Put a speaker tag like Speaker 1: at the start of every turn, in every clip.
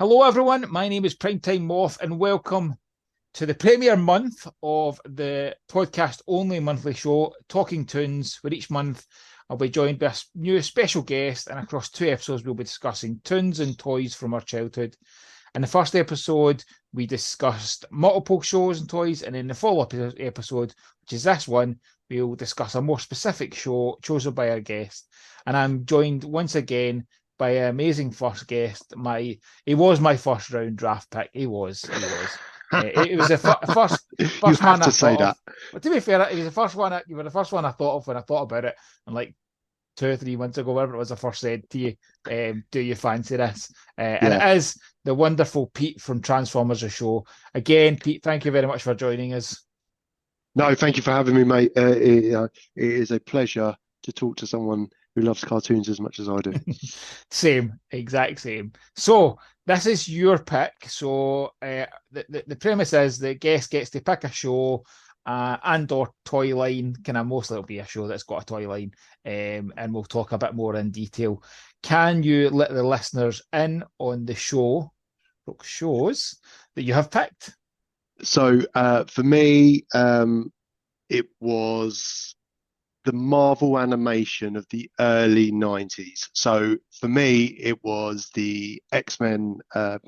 Speaker 1: Hello, everyone. My name is PrimeTime Moff, and welcome to the premiere month of the podcast-only monthly show, Talking Toons, where each month I'll be joined by a new special guest, and across 2 episodes we'll be discussing tunes and toys from our childhood. In the first episode, we discussed multiple shows and toys, and in the follow-up episode, which is this one, we'll discuss a more specific show chosen by our guest. And I'm joined once again by an amazing first guest. He was my first round draft pick. He was. It was the first
Speaker 2: You
Speaker 1: man
Speaker 2: have
Speaker 1: I
Speaker 2: to say
Speaker 1: thought of.
Speaker 2: that.
Speaker 1: But to be fair, he was the first one. You were the first one I thought of when I thought about it, and like 2 or 3 months ago, whatever it was, I first said to you, "Do you fancy this?" And it
Speaker 2: Yeah.
Speaker 1: is the wonderful Pete from Transformers: The Show. Again, Pete, thank you very much for joining us.
Speaker 2: No, thank you for having me, mate. It is a pleasure to talk to someone who loves cartoons as much as I do.
Speaker 1: Same, exact same. So this is your pick. So the premise is the guest gets to pick a show and or toy line. Kind of mostly it'll be a show that's got a toy line, and we'll talk a bit more in detail. Can you let the listeners in on the shows that you have picked?
Speaker 2: So for me, it was the Marvel animation of the early 90s. So for me, it was the X-Men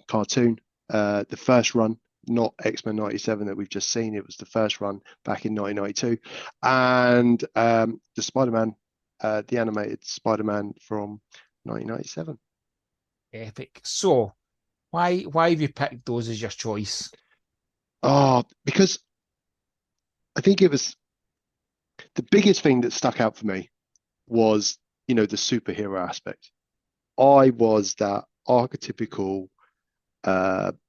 Speaker 2: cartoon, the first run, not X-Men 97 that we've just seen. It was the first run back in 1992. And the Spider-Man, the animated Spider-Man from 1997.
Speaker 1: Epic. So why have you picked those as your choice?
Speaker 2: Because I think it was the biggest thing that stuck out for me was, the superhero aspect. I was that archetypical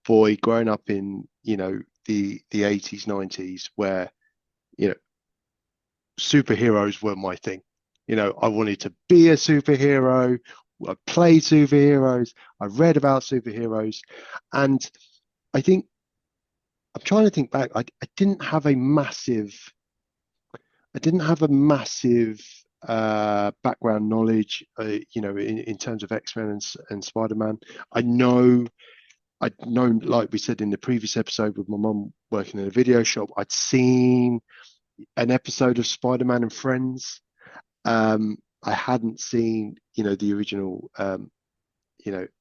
Speaker 2: boy growing up in, the 80s, 90s, where, you know, superheroes were my thing. I wanted to be a superhero. I played superheroes. I read about superheroes. And I think I'm trying to think back. I didn't have a massive background knowledge, in terms of X-Men and Spider-Man. I know, I'd known, like we said in the previous episode with my mum working in a video shop, I'd seen an episode of Spider-Man and Friends. I hadn't seen, the original,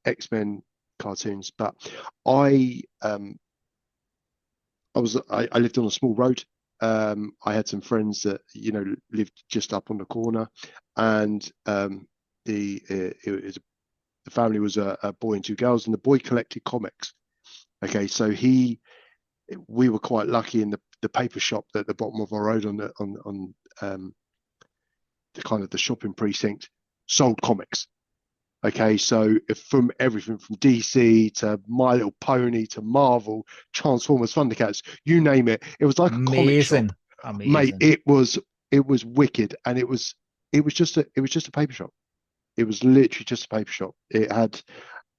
Speaker 2: X-Men cartoons, but I, I lived on a small road. I had some friends that lived just up on the corner, and the family was a boy and two girls, and the boy collected comics. Okay, so we were quite lucky in the paper shop at the bottom of our road on the kind of the shopping precinct sold comics. Okay, so from everything from DC to My Little Pony to Marvel, Transformers, Thundercats, you name it, it was like a comic shop,
Speaker 1: Amazing,
Speaker 2: mate.
Speaker 1: amazing.
Speaker 2: It was wicked, and it was just a paper shop. It was literally just a paper shop. It had,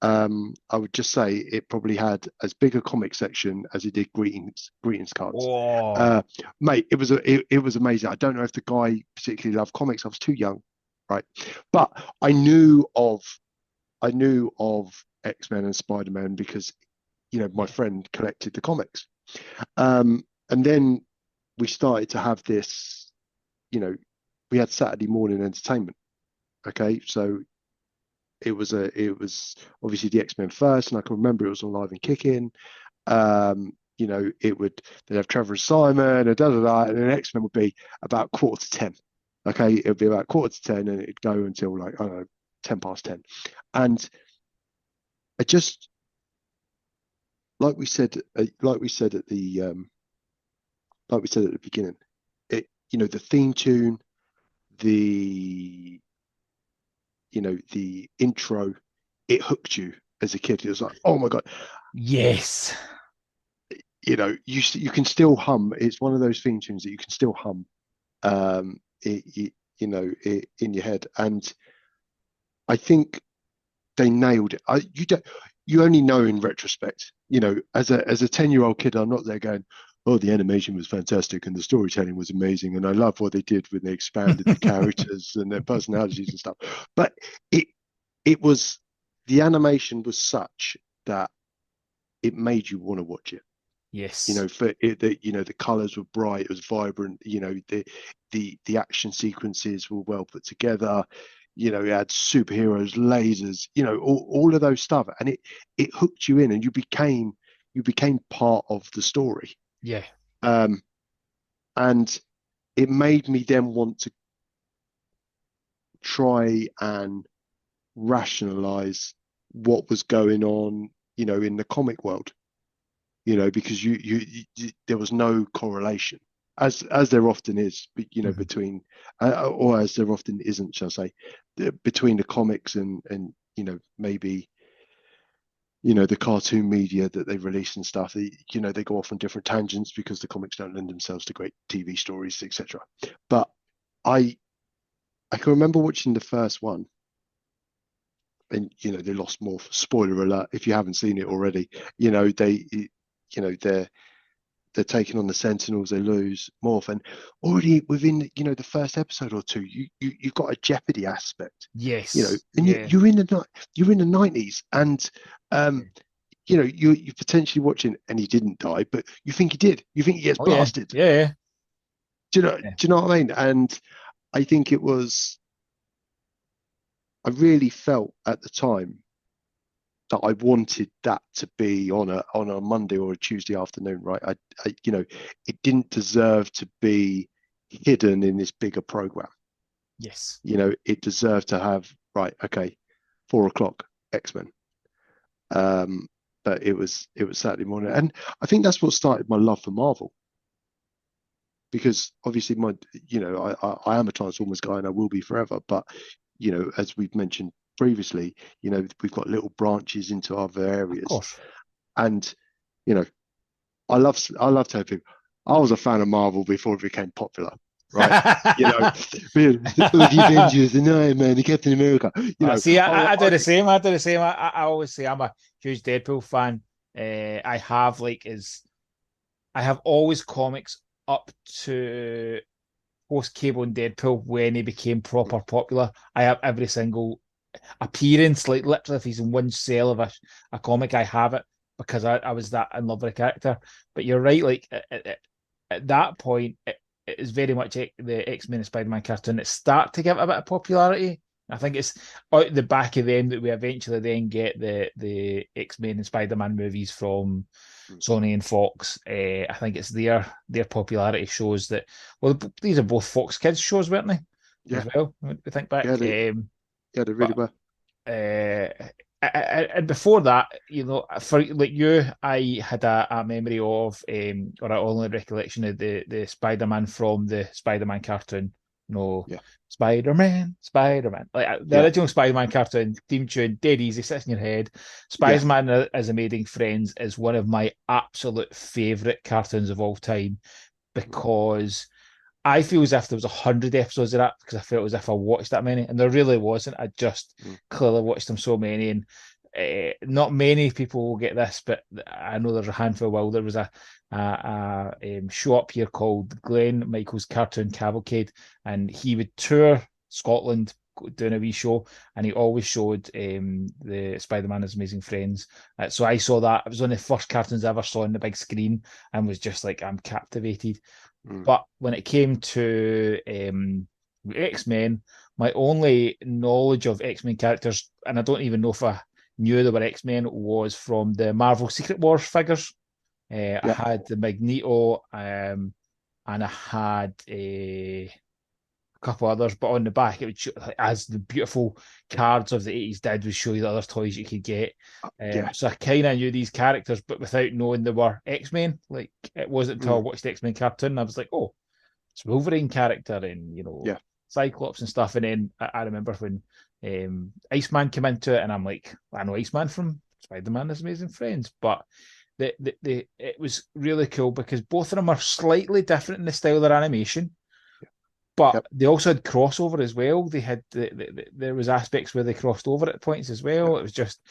Speaker 2: I would just say, it probably had as big a comic section as it did greetings cards.
Speaker 1: Oh,
Speaker 2: Uh, Mate, it was amazing. I don't know if the guy particularly loved comics. I was too young, right? But I knew of X-Men and Spider-Man because my
Speaker 1: yeah.
Speaker 2: friend collected the comics. And then we started to have this, we had Saturday morning entertainment. Okay, so it was obviously the X-Men first, and I can remember it was on Live and Kicking. They'd have Trevor and Simon and da da da, and then X-Men would be about 9:45. Okay, it would be about 9:45, and it'd go until, like, I don't know, 10 past 10. And I just, like we said at the beginning, the theme tune, the the intro, it hooked you as a kid. It was like, oh my god,
Speaker 1: Yes.
Speaker 2: you can still hum. It's one of those theme tunes that you can still hum, in your head. And I think they nailed it. You only know in retrospect. As a 10-year-old kid, I'm not there going, oh, the animation was fantastic and the storytelling was amazing, and I love what they did when they expanded the characters and their personalities and stuff. But it it was the animation was such that it made you want to watch it.
Speaker 1: Yes.
Speaker 2: You know, for it, the colors were bright, it was vibrant. You know, the action sequences were well put together. You know, it had superheroes, lasers. You know, all of those stuff, and it hooked you in, and you became part of the story.
Speaker 1: Yeah.
Speaker 2: And it made me then want to try and rationalize what was going on, you know, in the comic world. You know, because you there was no correlation, as there often is, you know, between, or as there often isn't, shall I say, between the comics and you know, maybe, you know, the cartoon media that they release and stuff. You know, they go off on different tangents because the comics don't lend themselves to great TV stories, etc. But I can remember watching the first one, and you know, they lost more. Spoiler alert if you haven't seen it already. You know, they're taking on the Sentinels, they lose Morph, and already within, you know, the first episode or two, you've got a Jeopardy aspect, you know,
Speaker 1: Yes.
Speaker 2: and
Speaker 1: Yeah.
Speaker 2: you're in the 90s, and you know, you're potentially watching, and he didn't die, but you think he did, you think he gets blasted.
Speaker 1: Yeah.
Speaker 2: Do you know what I mean? And I think I really felt at the time that I wanted that to be on a Monday or a Tuesday afternoon, right? I you know, it didn't deserve to be hidden in this bigger program.
Speaker 1: Yes.
Speaker 2: You know, it deserved to have, right, okay, 4 o'clock X-Men. But it was Saturday morning, and I think that's what started my love for Marvel. Because obviously, you know, I am a Transformers guy, and I will be forever. But you know, as we've mentioned previously, you know, we've got little branches into other areas.
Speaker 1: Of course.
Speaker 2: And you know, I love telling people I was a fan of Marvel before it became popular, right? You know, the Avengers, the Iron Man, the Captain America. You know,
Speaker 1: see, I do the same. I do the same. I always say I'm a huge Deadpool fan. I have always comics up to post Cable and Deadpool when he became proper popular. I have every single appearance, like literally if he's in one cell of a comic, I have it because I was that in love with the character. But you're right, like at that point, it is very much the X-Men and Spider-Man cartoon that start to give it a bit of popularity. I think it's out the back of them that we eventually then get the X-Men and Spider-Man movies from Sony and Fox. I think it's their popularity shows that. Well, these are both Fox Kids shows, weren't they?
Speaker 2: Yeah.
Speaker 1: As well, we think back.
Speaker 2: Yeah, they really were.
Speaker 1: And before that, you know, for like you, I had a memory of, or an only recollection of the Spider-Man from the Spider-Man cartoon. No,
Speaker 2: Yeah.
Speaker 1: Spider-Man. Like the original Spider-Man cartoon theme tune, dead easy, sits in your head. Spider-Man as Amazing Friends is one of my absolute favorite cartoons of all time because I feel as if there was 100 episodes of that because I felt as if I watched that many, and there really wasn't. I just clearly watched them so many, and not many people will get this, but I know there's a handful. Well, there was a show up here called Glenn Michael's Cartoon Cavalcade, and he would tour Scotland doing a wee show, and he always showed the Spider-Man as Amazing Friends. So I saw that. It was one of the first cartoons I ever saw on the big screen, and was just like, I'm captivated. But when it came to X-Men, my only knowledge of X-Men characters, and I don't even know if I knew they were X-Men, was from the Marvel Secret Wars figures. I had the Magneto, and I had a couple others, but on the back it would show, as the beautiful cards of the 80s did, would show you the other toys you could get. So I kind of knew these characters, but without knowing they were X-Men. Like, it wasn't until I watched the X-Men cartoon I was like, oh, it's Wolverine character, and you know, Cyclops and stuff. And then I remember when Iceman came into it, and I'm like, I know Iceman from Spider-Man as Amazing Friends, but it was really cool because both of them are slightly different in the style of their animation. But they also had crossover as well. They had there was aspects where they crossed over at points as well. It was just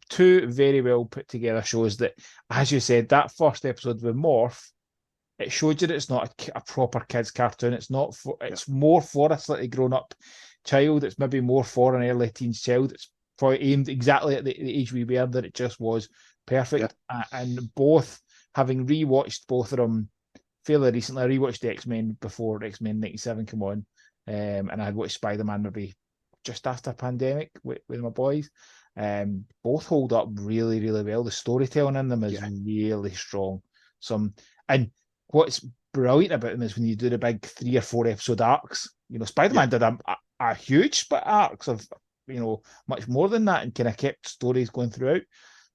Speaker 1: two very well put together shows that, as you said, that first episode with Morph, it showed you that it's not a proper kids cartoon. It's not. It's more for a slightly grown up child. It's maybe more for an early teens child. It's probably aimed exactly at the age we were, that it just was perfect. And both, having rewatched both of them fairly recently, I rewatched the X-Men before X-Men 97 came on, and I had watched Spider-Man maybe just after pandemic with my boys. Both hold up really, really well. The storytelling in them is really strong. And what's brilliant about them is when you do the big 3 or 4 episode arcs. You know, Spider-Man did a huge split arcs of, you know, much more than that, and kind of kept stories going throughout.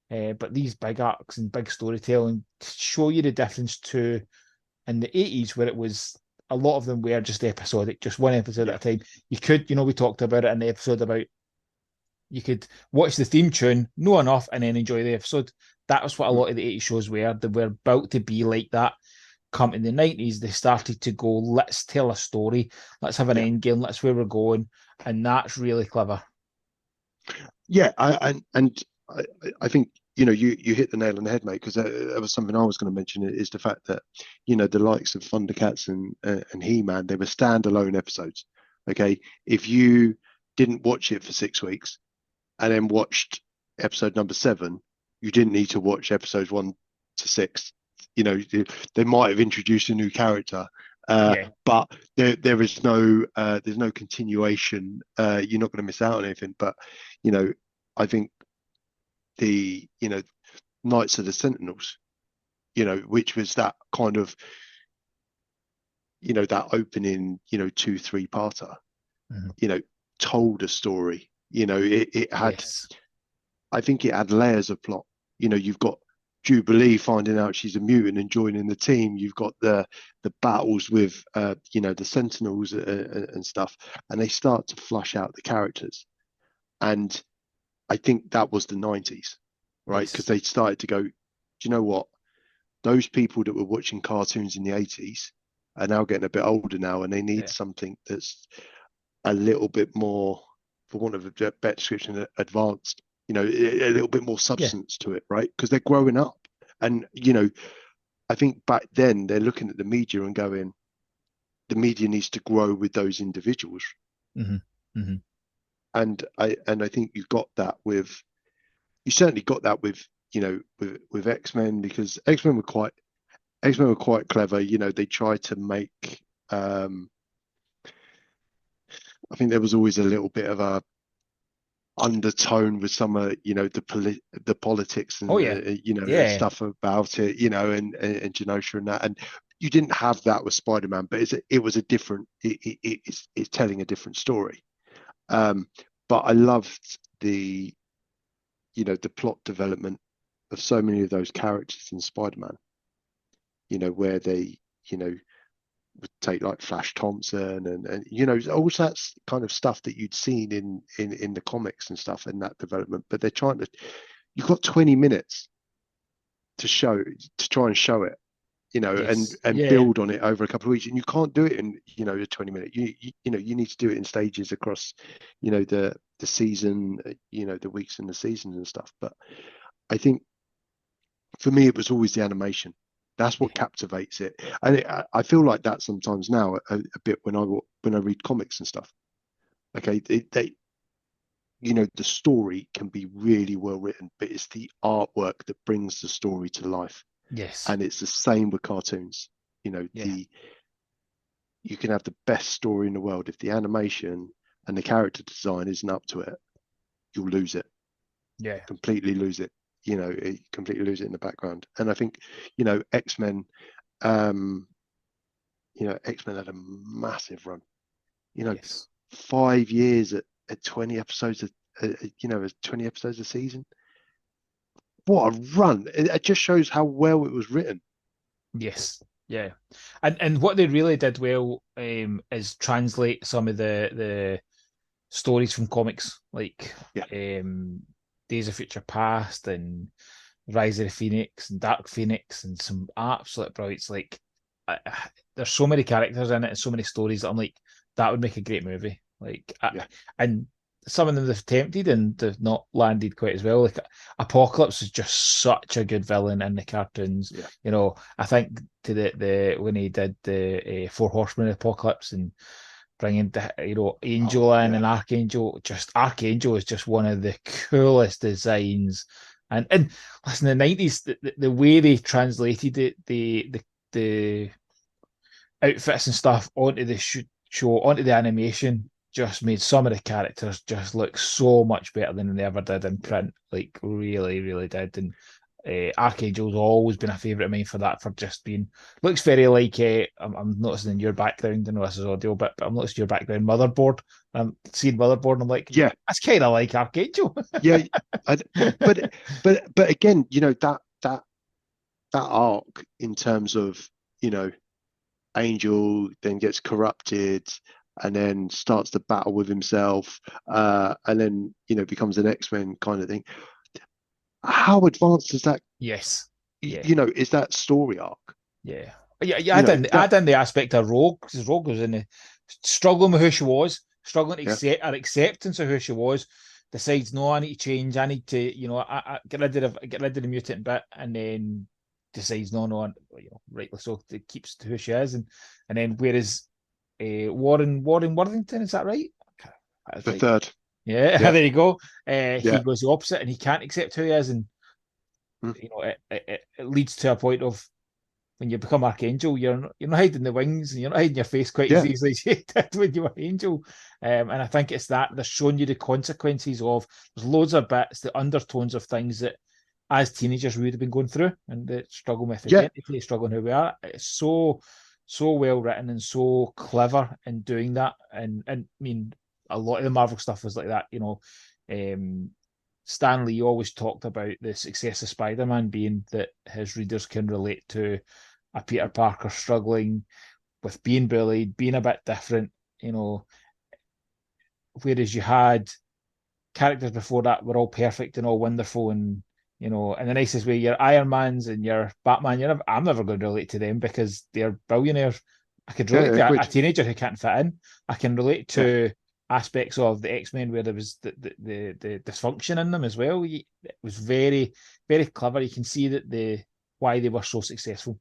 Speaker 1: But these big arcs and big storytelling show you the difference to in the 80s, where it was a lot of them were just episodic, just one episode at a time. You could, you know, we talked about it in the episode about you could watch the theme tune, know enough, and then enjoy the episode. That was what a lot of the 80s shows were. They were built to be like that. Come in the 90s, they started to go, let's tell a story, let's have an end game, let's where we're going, and that's really clever.
Speaker 2: Yeah, I think, you know, you hit the nail on the head, mate, because that was something I was going to mention, is the fact that, you know, the likes of Thundercats and He-Man, they were standalone episodes. Okay, if you didn't watch it for 6 weeks and then watched episode number 7, you didn't need to watch episodes 1 to 6. You know, they might have introduced a new character, but there is no there's no continuation. You're not going to miss out on anything. But, you know, I think the, you know, Knights of the Sentinels, you know, which was that kind of, you know, that opening, you know, 2-3 parter, you know, told a story. You know, it had, I think it had layers of plot. You know, you've got Jubilee finding out she's a mutant and joining the team. You've got the battles with, you know, the Sentinels and stuff, and they start to flush out the characters. And I think that was the 90s, right? Because they started to go, do you know what? Those people that were watching cartoons in the 80s are now getting a bit older now, and they need something that's a little bit more, for want of a better description, advanced. You know, a little bit more substance to it, right? Because they're growing up. And, you know, I think back then they're looking at the media and going, the media needs to grow with those individuals. And I think you certainly got that with, you know, with X-Men, because X-Men were quite clever. You know, they tried to make, I think there was always a little bit of a undertone with some you know, the politics and you know, stuff about it, you know, and Genosha and that, and you didn't have that with Spider-Man, but it was a different, it's telling a different story. But I loved the, you know, the plot development of so many of those characters in Spider-Man, you know, where they, you know, would take like Flash Thompson and you know, all that kind of stuff that you'd seen in the comics and stuff, in that development. But they're trying to, you've got 20 minutes to try and show it, you know, and build on it over a couple of weeks, and you can't do it in, you know, a 20 minute. You know, you need to do it in stages across, you know, the season, you know, the weeks and the seasons and stuff. But I think for me, it was always the animation. That's what captivates it, and I feel like that sometimes now a bit when I read comics and stuff. Okay, they, you know, the story can be really well written, but it's the artwork that brings the story to life. And it's the same with cartoons. You know, you can have the best story in the world, if the animation and the character design isn't up to it, you'll lose it. Completely lose it. You know, completely lose it in the background. And I think, you know, X-Men, you know, X-Men had a massive run. You know, 5 years at 20 episodes, you know, 20 episodes a season. What a run! It just shows how well it was written.
Speaker 1: And what they really did well is translate some of the stories from comics, like Days of Future Past and Rise of the Phoenix and Dark Phoenix, and some absolute brilliance. Like, there's so many characters in it and so many stories that I'm like, that would make a great movie. Like, and some of them they've attempted and they've not landed quite as well. Like, Apocalypse is just such a good villain in the cartoons. You know, I think to the when he did the 4 Horsemen of Apocalypse and bringing the, you know, Angel in and Archangel. Just Archangel is just one of the coolest designs And listen, the 90's, the way they translated it, the outfits and stuff onto the show, onto the animation, just made some of the characters just look so much better than they ever did in print. Like really, really did. And Archangel's always been a favourite of mine for that, for just being looks very like I'm noticing in your background. I know this is audio, but I'm noticing your background motherboard. I'm seeing motherboard, and I'm like,
Speaker 2: Yeah,
Speaker 1: that's kind of like Archangel.
Speaker 2: yeah. I, but again, that arc in terms of, Angel then gets corrupted and then starts to battle with himself, and then becomes an X-Men kind of thing. How advanced is that?
Speaker 1: Yes. Yeah.
Speaker 2: Is that story arc?
Speaker 1: Yeah. Yeah.
Speaker 2: You know that.
Speaker 1: Add in the aspect of Rogue, because Rogue was in the struggling with who she was, struggling to
Speaker 2: Yeah,
Speaker 1: accept her acceptance of who she was, decides, no, I need to change, I need to, get rid of the mutant bit, and then decides, no, rightly so, it keeps to who she is. And then whereas Warren Worthington, is that right? That's
Speaker 2: the
Speaker 1: right.
Speaker 2: third.
Speaker 1: Yeah,
Speaker 2: Yeah,
Speaker 1: there you go. He
Speaker 2: yeah.
Speaker 1: goes the opposite, and he can't accept who he is, and
Speaker 2: Mm.
Speaker 1: it leads to a point of, when you become Archangel, you're not hiding the wings, and you're not hiding your face quite as
Speaker 2: Yeah,
Speaker 1: easily as you did when you were Angel. And I think it's that they're showing you the consequences of, there's loads of bits, the undertones of things that as teenagers we would have been going through, and the struggle with
Speaker 2: yeah,
Speaker 1: identity, struggling who we are. It's so well written and so clever in doing that. And I mean, a lot of the Marvel stuff was like that, Stan Lee always talked about the success of Spider-Man being that his readers can relate to a Peter Parker struggling with being bullied, being a bit different, whereas you had characters before that were all perfect and all wonderful, and in the nicest way, your Iron Mans and your Batman, I'm never going to relate to them because they're billionaires. I could relate
Speaker 2: yeah.
Speaker 1: to a
Speaker 2: Agreed.
Speaker 1: teenager who can't fit in. I can relate
Speaker 2: Yeah,
Speaker 1: to aspects of the X-Men where there was the dysfunction in them as well. It was very, very clever. You can see that why they were so successful.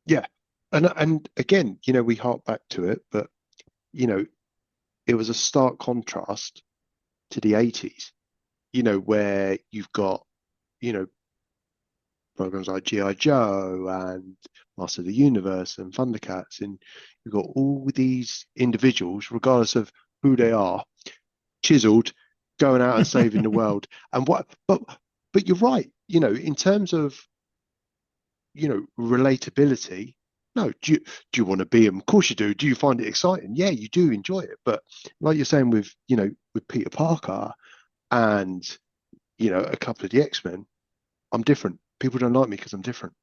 Speaker 2: yeah. And again, we hark back to it, but you know, it was a stark contrast to the 80's, where you've got, you know, programs like G.I. Joe and Master of the Universe and Thundercats, and you've got all these individuals, regardless of who they are, chiseled, going out and saving the world. And but you're right, in terms of, relatability. No, do you want to be them? Of course you do. Do you find it exciting? Yeah, you do enjoy it. But like you're saying with, with Peter Parker and, a couple of the X-Men, I'm different. People don't like me because I'm different.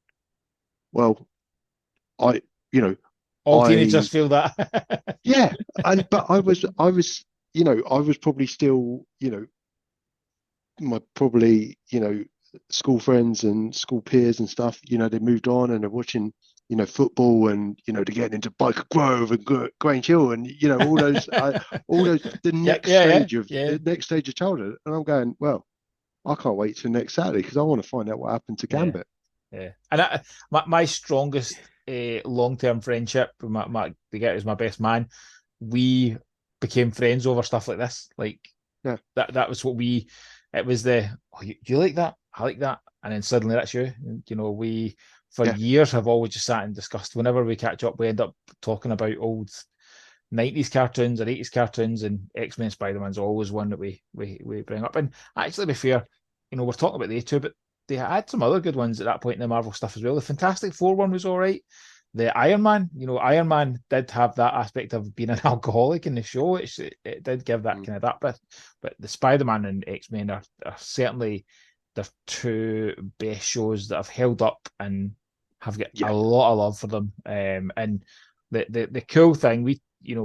Speaker 2: Well, I, you know,
Speaker 1: All teenagers
Speaker 2: I,
Speaker 1: feel that.
Speaker 2: yeah, but I was probably still, my probably, school friends and school peers and stuff, they moved on and they're watching, football, and, they're getting into Biker Grove and Grange Hill, and, all those,
Speaker 1: Yeah, yeah, yeah,
Speaker 2: the next stage of childhood. And I'm going, well, I can't wait till next Saturday because I want to find out what happened to
Speaker 1: yeah,
Speaker 2: Gambit.
Speaker 1: yeah. And my strongest long term friendship with the guy who's my best man, we became friends over stuff like this. Like
Speaker 2: Yeah,
Speaker 1: that was what we. It was the, oh, you like that, I like that, and then suddenly that's you. And, we for
Speaker 2: yeah,
Speaker 1: years have always just sat and discussed. Whenever we catch up, we end up talking about old 90's cartoons or 80's cartoons, and X-Men, Spider-Man's always one that we bring up. And actually, to be fair, we're talking about the two, but they had some other good ones at that point in the Marvel stuff as well. The Fantastic Four one was all right. The Iron Man, Iron Man did have that aspect of being an alcoholic in the show. It did give that
Speaker 2: mm,
Speaker 1: kind of that bit. But the Spider-Man and X-Men are certainly the two best shows that have held up and have got
Speaker 2: yeah,
Speaker 1: a lot of love for them. And the cool thing, we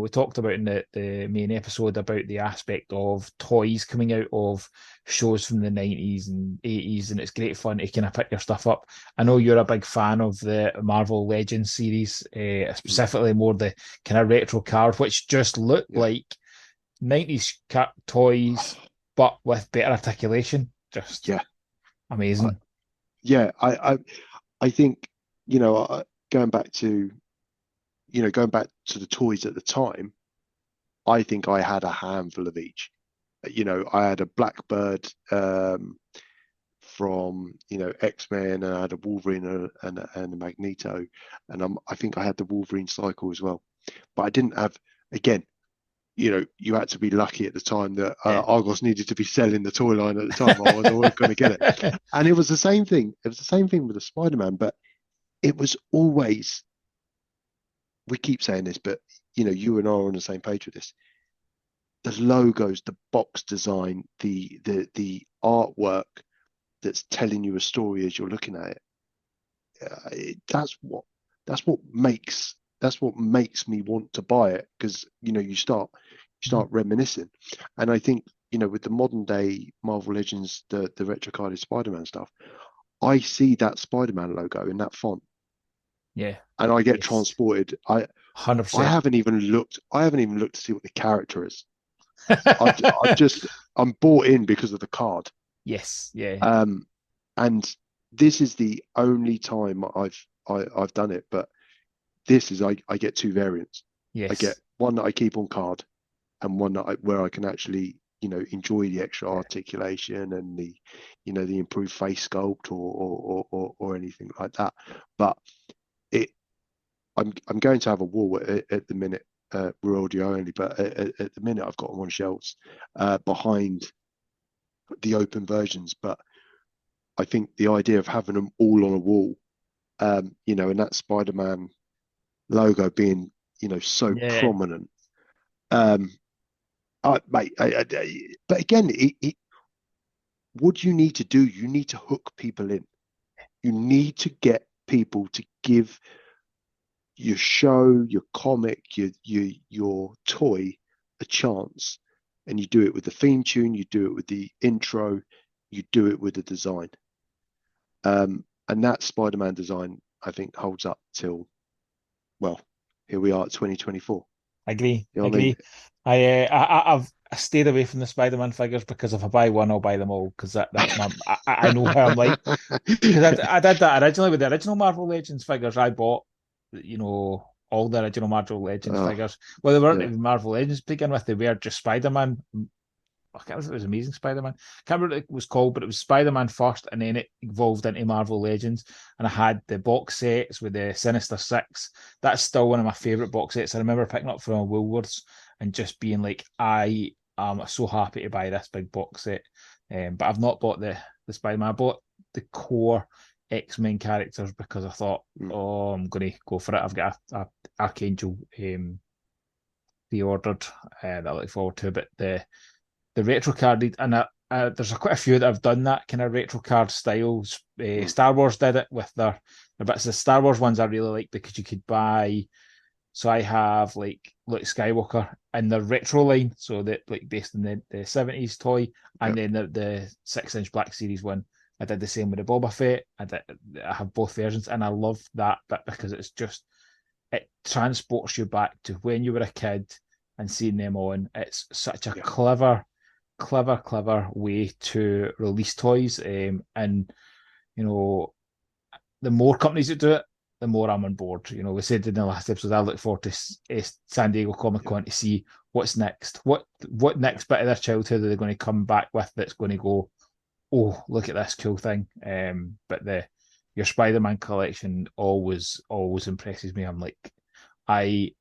Speaker 1: talked about in the main episode about the aspect of toys coming out of shows from the 90's and 80's, and it's great fun to kind of pick your stuff up. I know you're a big fan of the Marvel Legends series,
Speaker 2: mm,
Speaker 1: specifically more the kind of retro card, which just look
Speaker 2: yeah.
Speaker 1: like 90's toys, but with better articulation. Just
Speaker 2: Yeah, I,
Speaker 1: amazing.
Speaker 2: yeah. I think, going back to, going back to the toys at the time, I think I had a handful of each. I had a Blackbird from, X-Men, and I had a Wolverine and a Magneto, and I think I had the Wolverine cycle as well. But I didn't have, again, you had to be lucky at the time that Argos needed to be selling the toy line at the time. I was always going to get it. And it was the same thing. It was the same thing with the Spider-Man, but it was always, we keep saying this, but you and I are on the same page with this. The logos, the box design, the artwork that's telling you a story as you're looking at it. That's what makes me want to buy it, because you start reminiscing. And I think with the modern day Marvel Legends, the retro carded Spider-Man stuff, I see that Spider-Man logo in that font,
Speaker 1: Yeah,
Speaker 2: and I get transported.
Speaker 1: 100%.
Speaker 2: I haven't even looked to see what the character is. I'm bought in because of the card.
Speaker 1: Yes, yeah.
Speaker 2: And this is the only time I've done it, but this is I get two variants.
Speaker 1: Yes.
Speaker 2: I get one that I keep on card, and one where I can actually enjoy the extra articulation and the the improved face sculpt or anything like that. But I'm going to have a wall at the minute. We're audio only, but at the minute I've got them on shelves behind the open versions. But I think the idea of having them all on a wall, and that Spider-Man logo being so prominent, but again, what you need to do, you need to hook people in. You need to get people to give your show, your comic, your toy a chance. And you do it with the theme tune, you do it with the intro, you do it with the design. And that Spider-Man design, I think, holds up till, well, here we are at 2024.
Speaker 1: I agree.
Speaker 2: You know
Speaker 1: I agree. I've stayed away from the Spider-Man figures, because if I buy one, I'll buy them all, because that's my I know how I'm like. Because I did that originally with the original Marvel Legends figures. I bought, all the original Marvel Legends figures. Well, they weren't even Marvel Legends to begin with. They were just Spider-Man. I can't remember if it was Amazing Spider-Man. I can't remember what it was called, but it was Spider-Man first, and then it evolved into Marvel Legends. And I had the box sets with the Sinister Six. That's still one of my favourite box sets. I remember picking up from Woolworths and just being like, I am so happy to buy this big box set. But I've not bought the Spider-Man. I bought the core X-Men characters because I thought, I'm going to go for it. I've got a Archangel pre-ordered that I look forward to. But the retro carded, and there's quite a few that have done that kind of retro card styles. Star Wars did it with their bits. The Star Wars ones I really like, because you could buy. So I have like Luke Skywalker in the retro line, so that like based on the 70s toy, and then the 6-inch Black Series one. I did the same with the Boba Fett. I have both versions, and I love that bit because it transports you back to when you were a kid and seeing them on. It's such a clever way to release toys. And the more companies that do it, the more I'm on board. We said in the last episode, I look forward to San Diego Comic Con to see what's next. What next bit of their childhood are they going to come back with that's going to go, oh, look at this cool thing. But your Spider-Man collection always impresses me. I'm like, I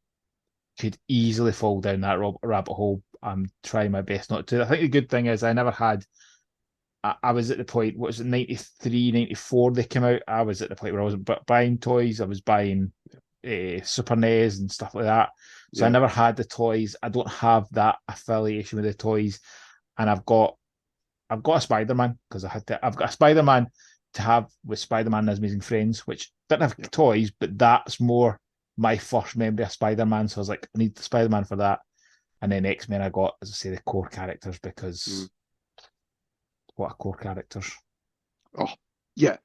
Speaker 1: could easily fall down that rabbit hole. I'm trying my best not to. I think the good thing is I never had. I was at the point, what was it, 93, 94 they came out. I was at the point where I wasn't buying toys. I was buying Super NES and stuff like that. So I never had the toys. I don't have that affiliation with the toys. And I've got a Spider-Man because I've got a Spider-Man to have with Spider-Man and His Amazing Friends, which didn't have toys, but that's more my first memory of Spider-Man. So I was like, I need the Spider-Man for that. And then X-Men I got, as I say, the core characters, because what a core characters.
Speaker 2: Oh, yeah.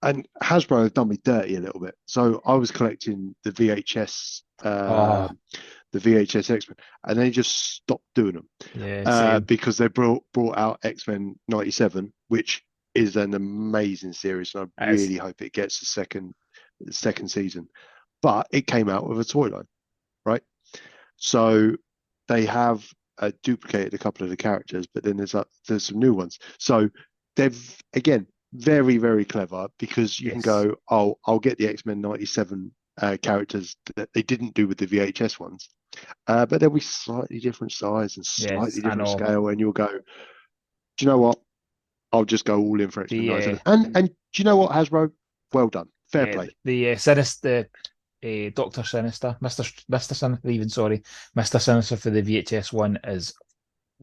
Speaker 2: And Hasbro have done me dirty a little bit. So I was collecting the VHS X-Men, and they just stopped doing them.
Speaker 1: Yeah,
Speaker 2: because they brought out X-Men 97, which is an amazing series, and I really hope it gets a second season. But it came out with a toy line, right? So they have duplicated a couple of the characters, but then there's some new ones. So they've, again, very, very clever because you can
Speaker 1: Yes.
Speaker 2: go, oh, I'll get the X-Men 97 characters that they didn't do with the VHS ones. But they'll be slightly different size and
Speaker 1: Yes,
Speaker 2: slightly
Speaker 1: I
Speaker 2: different
Speaker 1: know.
Speaker 2: scale, and you'll go, do you know what? I'll just go all in for X-Men
Speaker 1: The
Speaker 2: 97. And do you know what, Hasbro? Well done. Fair
Speaker 1: yeah,
Speaker 2: play.
Speaker 1: the Sinister, Doctor Sinister, Mister Sinister, even sorry, Mister Sinister for the VHS one is,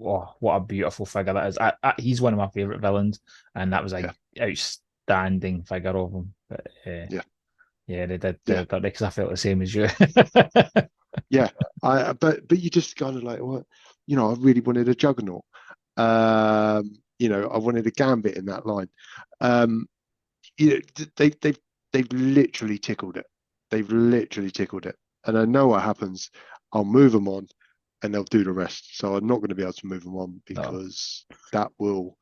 Speaker 1: oh, what a beautiful figure that is. He's one of my favorite villains, and that was a
Speaker 2: Yeah,
Speaker 1: outstanding figure of him. But
Speaker 2: yeah,
Speaker 1: yeah, they did
Speaker 2: yeah,
Speaker 1: that because I felt the same as you.
Speaker 2: yeah. But you just kind of like, what? I really wanted a Juggernaut. I wanted a Gambit in that line. Um, they've literally tickled it. They've literally tickled it. And I know what happens. I'll move them on and they'll do the rest. So I'm not going to be able to move them on
Speaker 1: No,
Speaker 2: because that will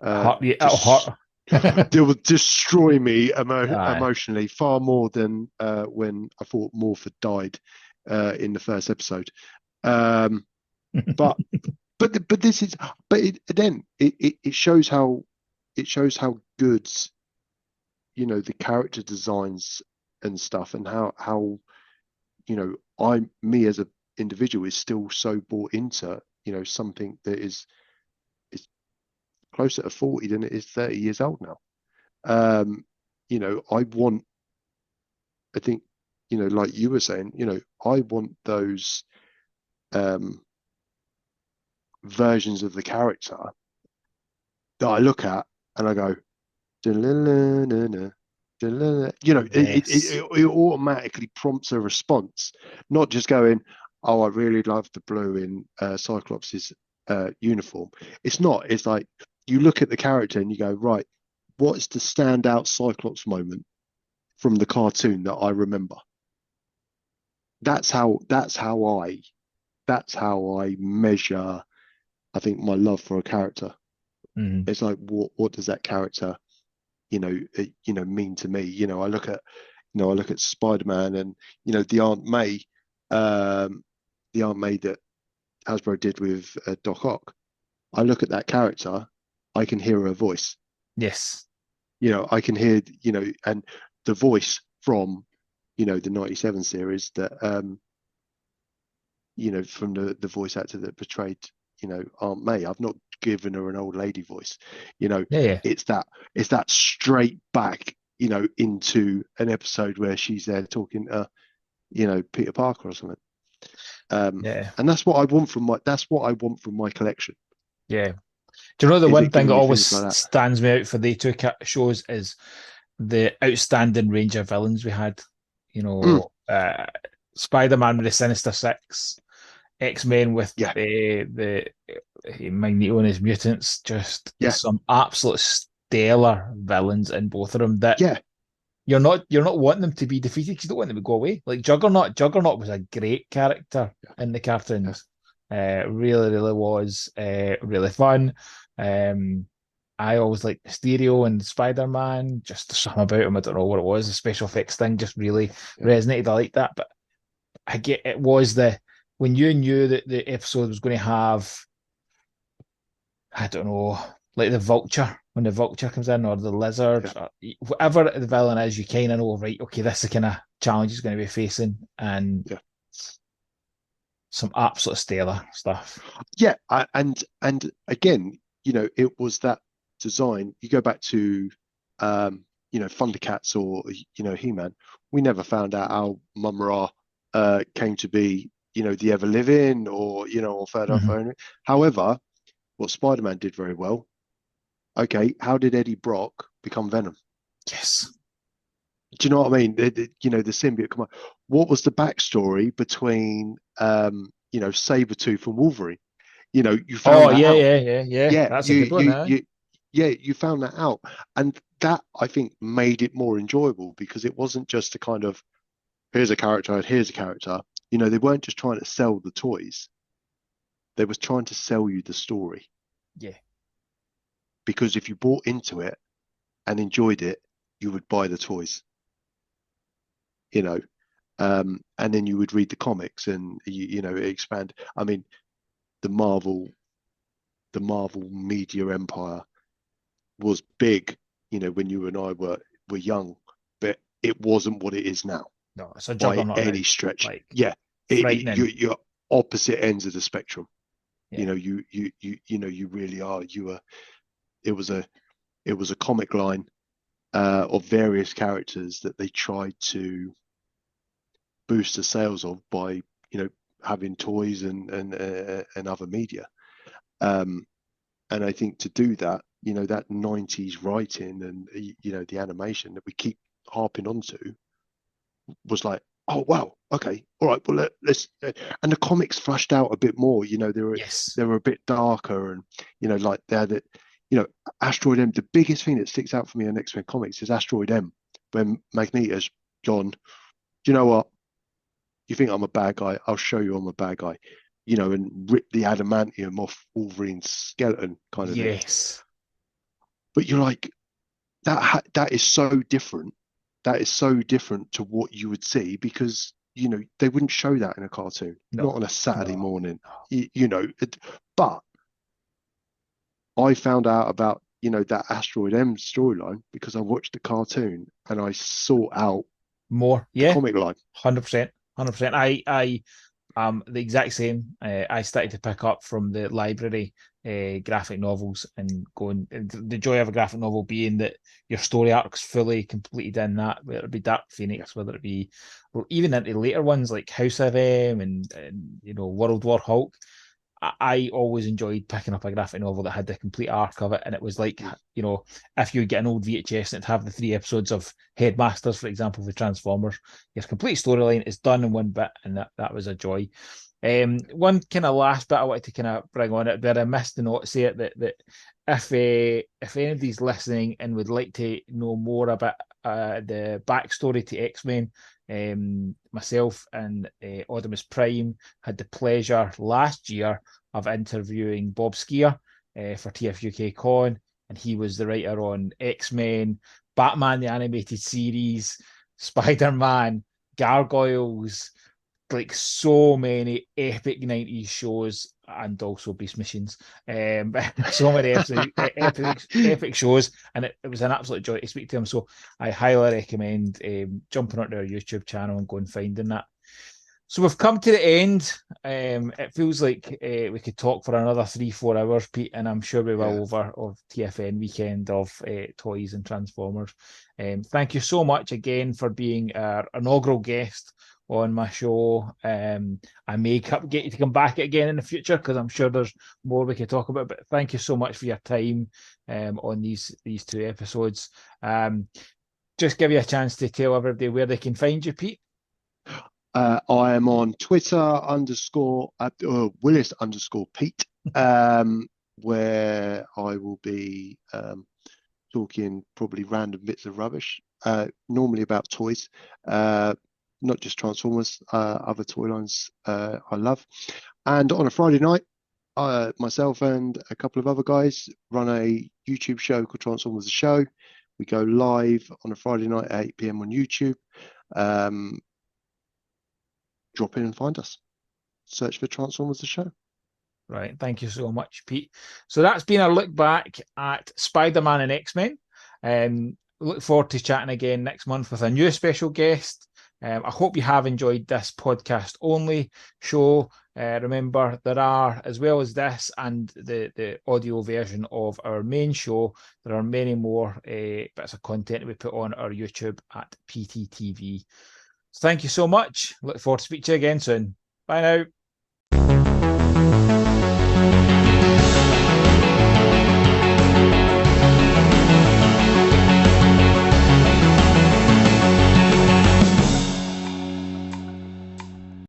Speaker 1: hurt, yeah, it'll
Speaker 2: just
Speaker 1: hurt.
Speaker 2: they will destroy me
Speaker 1: Aye.
Speaker 2: emotionally far more than when I thought Morford died in the first episode. Um, but but this is then it shows how good the character designs and stuff, and how I me as a individual is still so bought into something that is closer to 40 than it is 30 years old now. um I think like you were saying, I want those um versions of the character that I look at and I go, "Da-la-la-la-la, da-la-la."
Speaker 1: Yes.
Speaker 2: It automatically prompts a response, not just going, "Oh, I really love the blue in Cyclops's uniform." It's not. It's like you look at the character and you go, "Right, what is the standout Cyclops moment from the cartoon that I remember?" That's how. That's how I measure. I think my love for a character.
Speaker 1: Mhm.
Speaker 2: It's like, what does that character mean to me? I look at Spider-Man and the Aunt May, the Aunt May that Hasbro did with Doc Ock. I look at that character, I can hear her voice.
Speaker 1: Yes.
Speaker 2: I can hear and the voice from the 97 series that from the voice actor that portrayed Aunt May. I've not given her an old lady voice. You know,
Speaker 1: Yeah, yeah.
Speaker 2: it's that straight back into an episode where she's there talking to Peter Parker or something.
Speaker 1: Yeah.
Speaker 2: And that's what I want from my collection.
Speaker 1: Yeah. Do you know the
Speaker 2: Is
Speaker 1: one
Speaker 2: it
Speaker 1: thing
Speaker 2: giving
Speaker 1: that
Speaker 2: me
Speaker 1: always
Speaker 2: things like that?
Speaker 1: stands me out for the two shows is the outstanding range of villains we had. You
Speaker 2: Mm,
Speaker 1: know, Spider-Man with the Sinister Six, X-Men with
Speaker 2: yeah,
Speaker 1: the Magneto and his mutants, just
Speaker 2: yeah,
Speaker 1: some absolute stellar villains in both of them that
Speaker 2: yeah,
Speaker 1: you're not wanting them to be defeated because you don't want them to go away. Like Juggernaut, Juggernaut was a great character
Speaker 2: yeah,
Speaker 1: in the
Speaker 2: yeah,
Speaker 1: cartoons. Really, really was really fun. Um, I always liked Mysterio and Spider-Man. Just something about him, I don't know what it was. The special effects thing just really
Speaker 2: yeah,
Speaker 1: resonated. I like that, but I get it was the when you knew that the episode was going to have, I don't know, like the vulture when the vulture comes in or the lizard,
Speaker 2: yeah,
Speaker 1: or whatever the villain is, you kind of know, right? Okay, this is the kind of challenge he's going to be facing, and
Speaker 2: yeah.
Speaker 1: some absolute stellar stuff.
Speaker 2: Yeah, and again, it was that design. You go back to Thundercats or He-Man. We never found out how Mumra came to be, the ever living or further
Speaker 1: Mm-hmm.
Speaker 2: further. However, what Spider-Man did very well. Okay, how did Eddie Brock become Venom?
Speaker 1: Yes.
Speaker 2: Do you know what I mean? The symbiote. Come on, what was the backstory between Sabretooth and Wolverine? You found
Speaker 1: Oh
Speaker 2: that
Speaker 1: yeah,
Speaker 2: out.
Speaker 1: yeah, yeah, yeah.
Speaker 2: Yeah,
Speaker 1: That's a
Speaker 2: you
Speaker 1: good one,
Speaker 2: you
Speaker 1: eh?
Speaker 2: you yeah, you found that out. And that I think made it more enjoyable because it wasn't just a kind of here's a character, here's a character. They weren't just trying to sell the toys. They was trying to sell you the story.
Speaker 1: Yeah,
Speaker 2: Because if you bought into it and enjoyed it, you would buy the toys, you know. And then you would read the comics and expand. I mean, the Marvel the Marvel media empire was big, when you and I were young, but it wasn't what it is now
Speaker 1: No, it's a
Speaker 2: by
Speaker 1: juggernaut
Speaker 2: any
Speaker 1: now.
Speaker 2: stretch.
Speaker 1: Like,
Speaker 2: Yeah,
Speaker 1: frightening.
Speaker 2: you're opposite ends of the spectrum.
Speaker 1: Yeah.
Speaker 2: You really are. It was a comic line of various characters that they tried to boost the sales of by having toys and other media. And I think to do that, that 90s writing and the animation that we keep harping onto was like, oh wow, okay, all right, well let's and the comics flushed out a bit more.
Speaker 1: Yes.
Speaker 2: They were a bit darker, and like they're that Asteroid M. The biggest thing that sticks out for me in X-Men comics is Asteroid M, when Magneto's gone. Do you know what? You think I'm a bad guy? I'll show you I'm a bad guy. And rip the adamantium off Wolverine's skeleton, kind of thing.
Speaker 1: Yes.
Speaker 2: But you're like, that is so different. That is so different to what you would see, because they wouldn't show that in a cartoon,
Speaker 1: No.
Speaker 2: not on a Saturday
Speaker 1: No.
Speaker 2: morning. But I found out about that Asteroid M storyline because I watched the cartoon and I sought out
Speaker 1: More.
Speaker 2: the
Speaker 1: Yeah.
Speaker 2: comic line.
Speaker 1: 100%. 100%. I the exact same. I started to pick up from the library graphic novels and going. The joy of a graphic novel being that your story arc's fully completed in that, whether it be Dark Phoenix, whether it be, or even into later ones like House of M and World War Hulk. I always enjoyed picking up a graphic novel that had the complete arc of it, and it was like, if you get an old VHS and it'd have the 3 episodes of Headmasters, for example, for Transformers, your complete storyline is done in one bit, and that was a joy. One kind of last bit I wanted to kind of bring on it, but I missed the note say it that if anybody's listening and would like to know more about the backstory to X-Men, myself and Audimus Prime had the pleasure last year of interviewing Bob Skier for TFUK Con, and he was the writer on X-Men, Batman the Animated Series, Spider-Man, Gargoyles, like so many epic 90s shows, and also Beast Missions. So many epic shows, and it was an absolute joy to speak to him. So I highly recommend jumping onto our YouTube channel and going finding that. So we've come to the end. It feels like we could talk for another 3-4 hours, Pete, and I'm sure we will over of TFN weekend of toys and Transformers. Thank you so much again for being our inaugural guest on my show. I may get you to come back again in the future because I'm sure there's more we could talk about. But thank you so much for your time on these 2 episodes. Just give you a chance to tell everybody where they can find you, Pete.
Speaker 2: I am on Twitter _Willis_Pete, where I will be talking probably random bits of rubbish, normally about toys, not just Transformers, other toy lines I love. And on a Friday night, myself and a couple of other guys run a YouTube show called Transformers The Show. We go live on a Friday night at 8 p.m. on YouTube. Drop in and find us. Search for Transformers The Show.
Speaker 1: Right. Thank you so much, Pete. So that's been a look back at Spider-Man and X-Men. Look forward to chatting again next month with a new special guest. I hope you have enjoyed this podcast only show. Remember, there are, as well as this and the audio version of our main show, there are many more bits of content that we put on our YouTube at PTTV. So thank you so much. Look forward to speaking to you again soon. Bye now.